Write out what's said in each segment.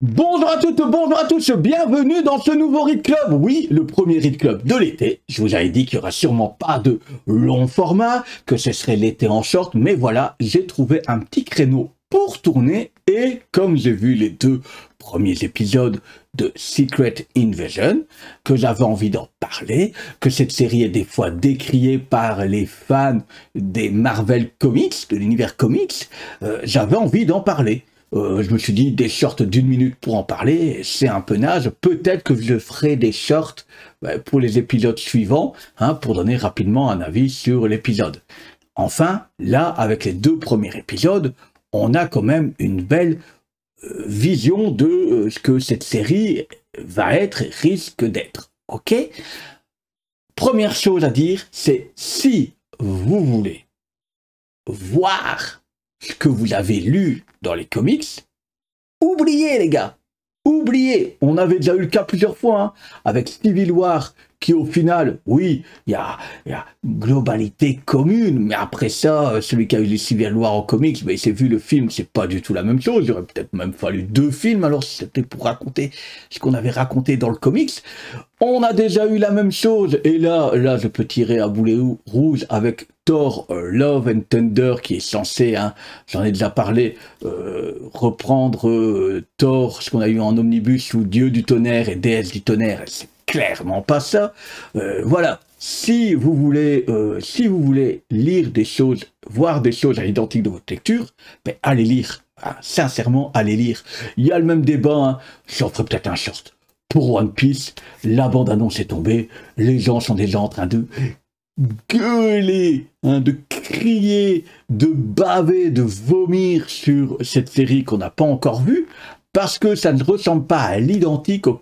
Bonjour à toutes, bonjour à tous, bienvenue dans ce nouveau Read Club. Oui, le premier Read Club de l'été. Je vous avais dit qu'il n'y aura sûrement pas de long format, que ce serait l'été en short, mais voilà, j'ai trouvé un petit créneau pour tourner et comme j'ai vu les deux premiers épisodes de Secret Invasion, que j'avais envie d'en parler, que cette série est des fois décriée par les fans des Marvel Comics, de l'univers comics, j'avais envie d'en parler. Je me suis dit, des shorts d'1 minute pour en parler, c'est un peu naze. Peut-être que je ferai des shorts pour les épisodes suivants, pour donner rapidement un avis sur l'épisode. Enfin, là, avec les deux premiers épisodes, on a quand même une belle vision de ce que cette série va être et risque d'être. Ok ? Première chose à dire, c'est si vous voulez voir ce que vous avez lu dans les comics, oubliez les gars, oubliez. On avait déjà eu le cas plusieurs fois avec Civil War, qui au final, oui, il y a une globalité commune, mais après ça, celui qui a eu les Civil War en comics, il s'est vu le film, c'est pas du tout la même chose. Il aurait peut-être même fallu 2 films, alors c'était pour raconter ce qu'on avait raconté dans le comics. On a déjà eu la même chose, et là je peux tirer à boulet rouge avec Thor Love and Thunder, qui est censé, j'en ai déjà parlé, reprendre Thor, ce qu'on a eu en omnibus, ou Dieu du tonnerre et déesse du tonnerre, c'est clairement pas ça. Voilà, si vous voulez lire des choses, voir des choses à l'identique de votre lecture, allez lire, sincèrement, allez lire. Il y a le même débat, j'en ferai peut-être un short. Pour One Piece, la bande-annonce est tombée, les gens sont déjà en train de gueuler, de crier, de baver, de vomir sur cette série qu'on n'a pas encore vue, parce que ça ne ressemble pas à l'identique au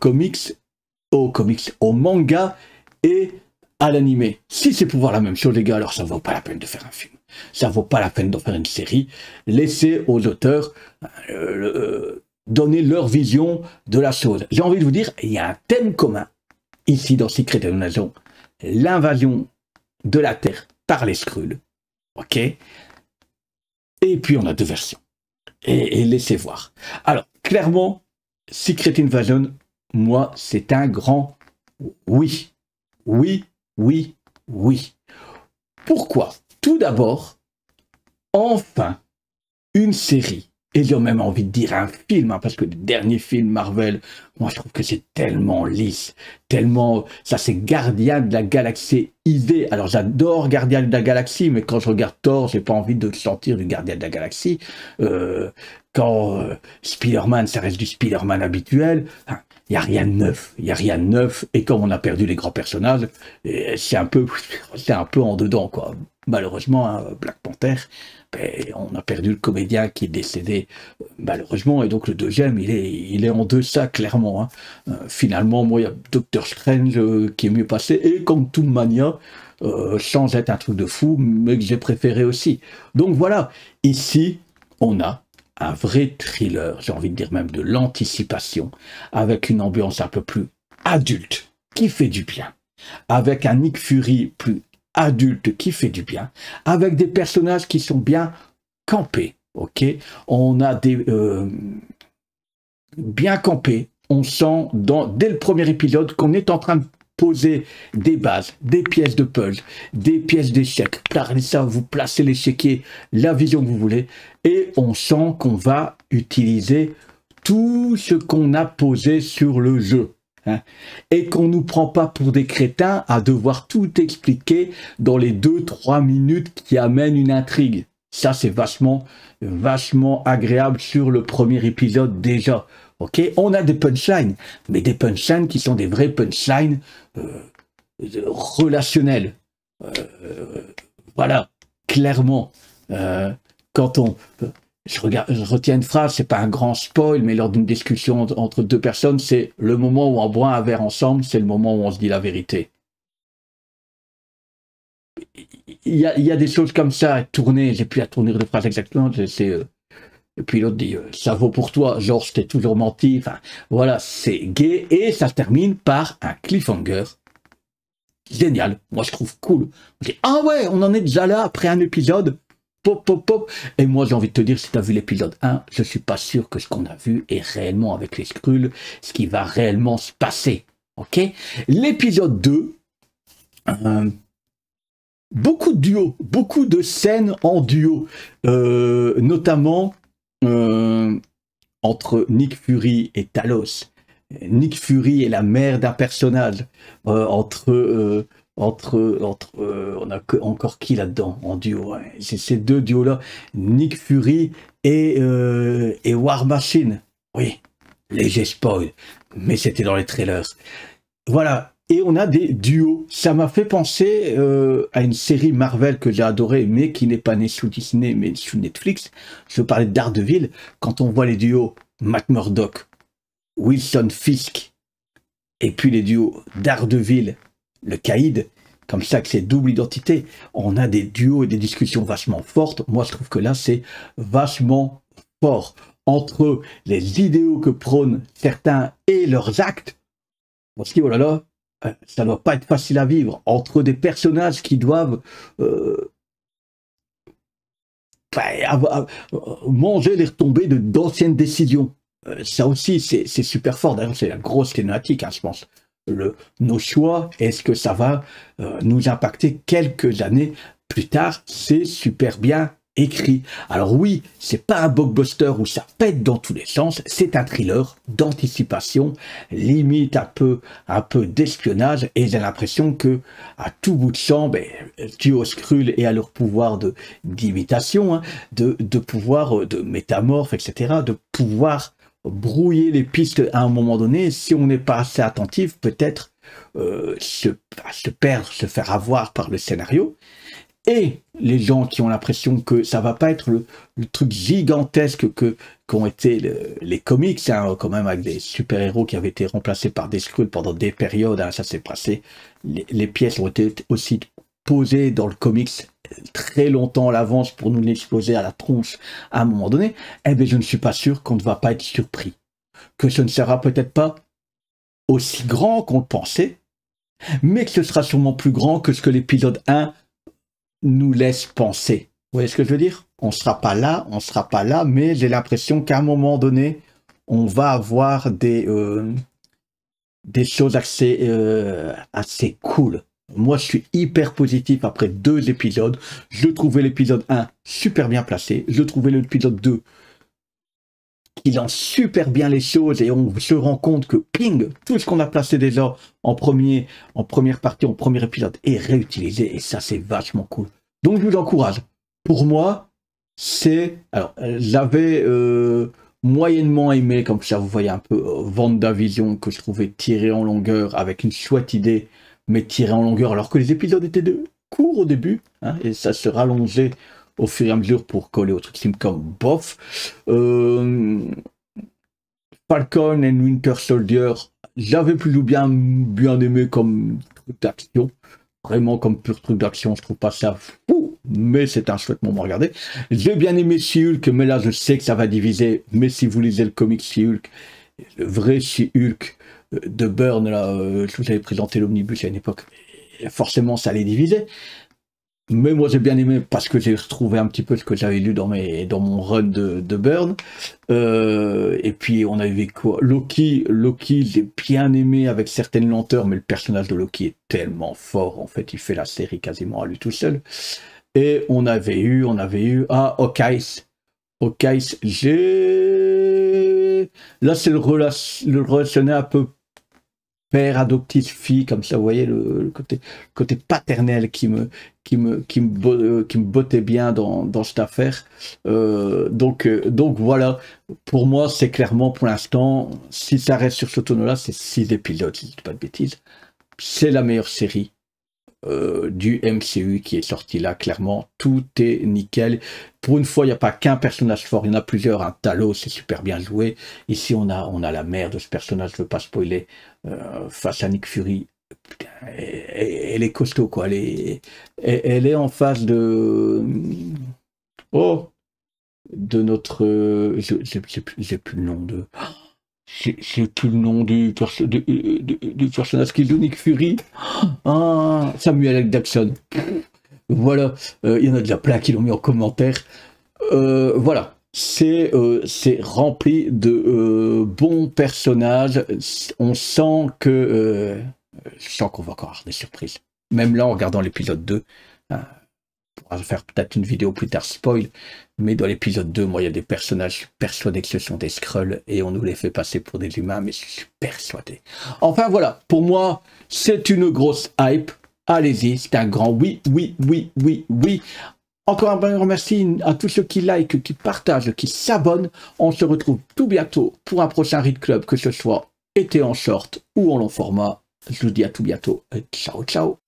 manga et à l'animé. Si c'est pour voir la même chose, les gars, alors ça vaut pas la peine de faire un film. Ça vaut pas la peine d'en faire une série. Laissez aux auteurs donner leur vision de la chose. J'ai envie de vous dire, il y a un thème commun ici dans Secret Invasion, l'invasion de la Terre par les Skrulls. Ok ? Et puis on a 2 versions. Et laissez voir. Alors, clairement, Secret Invasion, moi, c'est un grand oui. Oui, oui, oui. Pourquoi ? Tout d'abord, enfin, une série. Et j'ai même envie de dire un film, parce que le dernier film Marvel, moi je trouve que c'est tellement lisse, tellement... Ça c'est Gardien de la Galaxie idée. Alors j'adore Gardien de la Galaxie, mais quand je regarde Thor, j'ai pas envie de sentir du Gardien de la Galaxie. Quand Spider-Man, ça reste du Spider-Man habituel. Il n'y a rien de neuf, il n'y a rien de neuf, et comme on a perdu les grands personnages, c'est un peu en dedans, quoi. Malheureusement, Black Panther, on a perdu le comédien qui est décédé, malheureusement, et donc le deuxième, il est en deçà, clairement. Finalement, moi, il y a Doctor Strange qui est mieux passé, et Quantum Mania, sans être un truc de fou, mais que j'ai préféré aussi. Donc voilà, ici, on a un vrai thriller, j'ai envie de dire même de l'anticipation, avec une ambiance un peu plus adulte, qui fait du bien, avec un Nick Fury plus adulte, qui fait du bien, avec des personnages qui sont bien campés, ok ? On a des... bien campés, on sent dès le premier épisode qu'on est en train de poser des bases, des pièces de puzzle, des pièces d'échecs. Ça, vous placez l'échiquier, la vision que vous voulez, et on sent qu'on va utiliser tout ce qu'on a posé sur le jeu. Et qu'on ne nous prend pas pour des crétins à devoir tout expliquer dans les 2-3 minutes qui amènent une intrigue. Ça, c'est vachement agréable sur le premier épisode déjà. Ok, on a des punchlines, mais des punchlines qui sont des vrais punchlines relationnels. Voilà, clairement. Je retiens une phrase, c'est pas un grand spoil, mais lors d'une discussion entre 2 personnes, c'est le moment où on boit un verre ensemble, c'est le moment où on se dit la vérité. Il y a des choses comme ça à tourner, j'ai plus à tourner de phrase exactement, et puis l'autre dit ça vaut pour toi, genre je t'ai toujours menti, enfin voilà, c'est gay, et ça se termine par un cliffhanger génial, moi je trouve cool. On dit ah ouais, on en est déjà là après un épisode, pop, pop, pop. Et moi, j'ai envie de te dire, si tu as vu l'épisode 1, je suis pas sûr que ce qu'on a vu est réellement avec les Skrulls, ce qui va réellement se passer. Ok? L'épisode 2, beaucoup de duos, beaucoup de scènes en duo, notamment entre Nick Fury et Talos. Nick Fury est la mère d'un personnage. On a encore qui là-dedans en duo, ouais. C'est ces deux duos-là, Nick Fury et War Machine. Oui, léger spoil, mais c'était dans les trailers. Voilà, et on a des duos. Ça m'a fait penser à une série Marvel que j'ai adorée, mais qui n'est pas née sous Disney, mais sous Netflix. Je parlais de Daredevil. Quand on voit les duos Matt Murdock, Wilson Fisk, et puis les duos Daredevil, le Caïd, comme ça que c'est double identité, on a des duos et des discussions vachement fortes. Moi, je trouve que là, c'est vachement fort. Entre les idéaux que prônent certains et leurs actes, on se dit, oh là là, ça ne doit pas être facile à vivre. Entre des personnages qui doivent manger les retombées d'anciennes décisions. Ça aussi, c'est super fort. D'ailleurs, c'est la grosse thématique, hein, je pense. Nos choix, est-ce que ça va nous impacter quelques années plus tard? C'est super bien écrit. Alors oui, c'est pas un blockbuster où ça pète dans tous les sens, c'est un thriller d'anticipation, limite un peu d'espionnage, et j'ai l'impression que à tout bout de champ, dû aux Skrulls et à leur pouvoir d'imitation, hein, de pouvoir de métamorphe, etc., de pouvoir brouiller les pistes à un moment donné. Si on n'est pas assez attentif, peut-être se perdre, se faire avoir par le scénario. Et les gens qui ont l'impression que ça va pas être le truc gigantesque qu'ont été les comics, hein, quand même, avec des super-héros qui avaient été remplacés par des Skrulls pendant des périodes, hein, ça s'est passé. Les pièces ont été aussi posées dans le comics très longtemps à l'avance pour nous l'exposer à la tronche à un moment donné. Eh bien, je ne suis pas sûr qu'on ne va pas être surpris. Que ce ne sera peut-être pas aussi grand qu'on le pensait, mais que ce sera sûrement plus grand que ce que l'épisode 1 nous laisse penser. Vous voyez ce que je veux dire? On ne sera pas là, mais j'ai l'impression qu'à un moment donné, on va avoir des choses assez cool. Moi, je suis hyper positif après 2 épisodes. Je trouvais l'épisode 1 super bien placé. Je trouvais l'épisode 2 qui lance super bien les choses, et on se rend compte que, ping, tout ce qu'on a placé déjà en première partie, en premier épisode, est réutilisé, et ça, c'est vachement cool. Donc, je vous encourage. Pour moi, c'est... Alors, j'avais moyennement aimé, comme ça, vous voyez un peu, WandaVision, que je trouvais tiré en longueur, avec une chouette idée, mais tiré en longueur, alors que les épisodes étaient courts au début, hein, et ça se rallongeait au fur et à mesure pour coller au truc comme bof. Falcon and Winter Soldier, j'avais plus ou bien aimé comme truc d'action. Vraiment comme pur truc d'action, je trouve pas ça fou, mais c'est un chouette moment à regarder. J'ai bien aimé She-Hulk, mais là je sais que ça va diviser. Mais si vous lisez le comic She-Hulk, le vrai She-Hulk de Byrne, là, je vous avais présenté l'Omnibus à une époque, forcément ça allait diviser. Mais moi j'ai bien aimé parce que j'ai retrouvé un petit peu ce que j'avais lu dans mon run de Byrne. Et puis on a vu quoi? Loki, j'ai bien aimé avec certaines lenteurs, mais le personnage de Loki est tellement fort, en fait, il fait la série quasiment à lui tout seul. Et on avait eu, Hawkeye, là c'est le relationner un peu père adoptif fille, comme ça, vous voyez le côté paternel qui me bottait bien dans cette affaire. Donc voilà, pour moi c'est clairement, pour l'instant, si ça reste sur ce tonneau là, c'est 6 épisodes, si je dis pas de bêtises, c'est la meilleure série du MCU qui est sorti là, clairement, tout est nickel. Pour une fois, il n'y a pas qu'un personnage fort, il y en a plusieurs. Un Talos, c'est super bien joué. Ici, on a la mère de ce personnage, je ne veux pas spoiler, face à Nick Fury. Putain, elle est costaud, quoi. Elle est en face de... Oh, de notre... j'ai plus le nom de... J'ai plus le nom du personnage qui joue Nick Fury. Ah, Samuel L. Jackson. Voilà, il y en a déjà plein qui l'ont mis en commentaire. Voilà, c'est rempli de bons personnages. On sent que... je sens qu'on va encore avoir des surprises. Même là, en regardant l'épisode 2, hein, on pourra faire peut-être une vidéo plus tard spoil, mais dans l'épisode 2, moi, il y a des personnages, je suis persuadé que ce sont des Skrulls, et on nous les fait passer pour des humains, mais je suis persuadé. Enfin, voilà, pour moi, c'est une grosse hype. Allez-y, c'est un grand oui, oui, oui, oui, oui. Encore un grand merci à tous ceux qui like, qui partagent, qui s'abonnent. On se retrouve tout bientôt pour un prochain Read Club, que ce soit été en short ou en long format. Je vous dis à tout bientôt. Ciao, ciao.